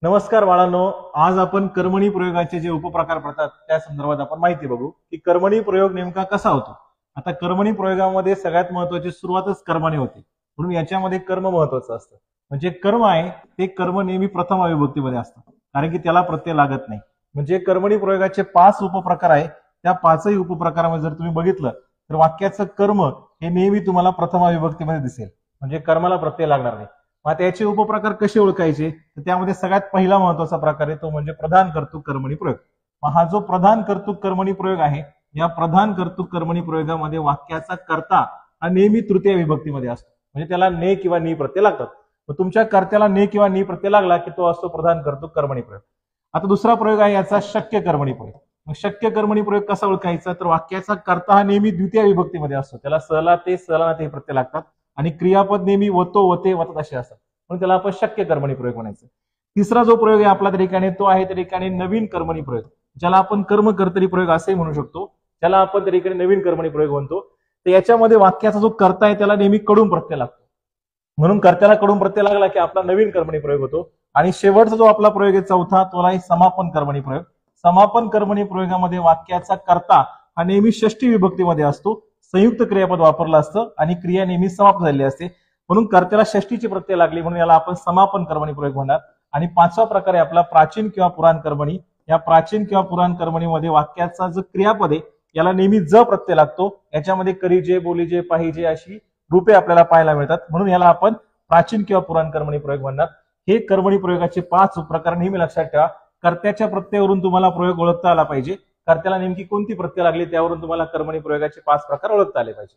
नमस्कार बाळांनो, आज आपण कर्मणी प्रयोगाचे जे उपप्रकार पडतात त्या संदर्भात आपण माहिती बघू की कर्मणी प्रयोग नेमका कसा होतो। आता कर्मणी प्रयोगामध्ये सगळ्यात महत्त्वाची सुरुवातच कर्माने होते, म्हणून याच्यामध्ये कर्म महत्त्वाचं असतं। म्हणजे कर्म आहे ते कर्म नेहमी प्रथम अविभक्तीमध्ये असतं, कारण की त्याला प्रत्यय लागत नाही। म्हणजे कर्मणी प्रयोगाचे 5 उपप्रकार आहे, त्या 5ही उपप्रकारामध्ये जर तुम्ही बघितलं तर वाक्याचं कर्म हे नेहमी तुम्हाला प्रथम अविभक्तीमध्ये दिसेल, म्हणजे कर्माला प्रत्यय लागणार नाही। मग त्याचे उपप्रकार कसे ओळखायचे, तर त्यामध्ये सगळ्यात पहिला महत्वाचा प्रकार आहे तो म्हणजे प्रधान कर्तृक कर्मणी प्रयोग। मग हा जो प्रधान कर्तृक कर्मणी प्रयोग आहे, या प्रधान कर्तृक कर्मणी प्रयोगामध्ये वाक्याचा कर्ता हा नेहमी तृतीय विभक्तीमध्ये असतो, म्हणजे त्याला ने किंवा नी प्रत्यय लागतात। मग तुमच्या कर्त्याला ने किंवा नी प्रत्यय लागला की तो असतो प्रधान कर्तृक कर्मणी प्रयोग। आता दुसरा प्रयोग आहे याचा शक्य कर्मणी प्रयोग। मग शक्य कर्मणी प्रयोग कसा ओळखायचा, तर वाक्याचा कर्ता हा नेहमी द्वितीय विभक्तीमध्ये असतो, त्याला सला ते सला ते प्रत्यय लागतात आणि क्रियापद नेहमी वतो वते वतात असे असतात, म्हणून त्याला आपण शक्य कर्मणी प्रयोग म्हणायचं। तिसरा जो प्रयोग आहे आपला त्या ठिकाणी तो आहे त्या ठिकाणी नवीन कर्मणी प्रयोग, ज्याला आपण कर्मकर्तरी प्रयोग असे म्हणू शकतो, ज्याला आपण त्या ठिकाणी नवीन कर्मणी प्रयोग म्हणतो। तर याच्यामध्ये वाक्याचा जो कर्ता आहे त्याला नेहमी कडून प्रत्यय लागतो, म्हणून कर्त्याला कडून प्रत्यय लागला की आपला नवीन कर्मणी प्रयोग होतो। आणि शेवटचा जो आपला प्रयोग आहे चौथा, तो आहे समापन कर्मणी प्रयोग। समापन कर्मणी प्रयोगामध्ये वाक्याचा कर्ता हा नेहमी षष्ठी विभक्तीमध्ये असतो, संयुक्त क्रियापद वापरलं असतं आणि क्रिया नेहमी समाप्त झालेली असते, म्हणून कर्त्याला षष्टीची प्रत्यय लागली म्हणून याला आपण समापन कर्मणी प्रयोग म्हणणार। आणि पाचवा प्रकार आहे आपला प्राचीन किंवा पुराण कर्मणी। या प्राचीन किंवा पुराण कर्मणीमध्ये वाक्याचा जो क्रियापद आहे याला नेहमी ज प्रत्यय लागतो, याच्यामध्ये करीजे बोलीजे पाहिजे अशी रूपे आपल्याला पाहायला मिळतात, म्हणून याला आपण प्राचीन किंवा पुराण कर्मणी प्रयोग म्हणणार। हे कर्मणी प्रयोगाचे 5 प्रकार नेहमी लक्षात ठेवा। कर्त्याच्या प्रत्ययावरून तुम्हाला प्रयोग ओळखता आला पाहिजे, कर्त्याला नेमकी कोणती प्रत्यय लागली त्यावरून तुम्हाला कर्मणी प्रयोगाचे 5 प्रकार ओळखता आले पाहिजे।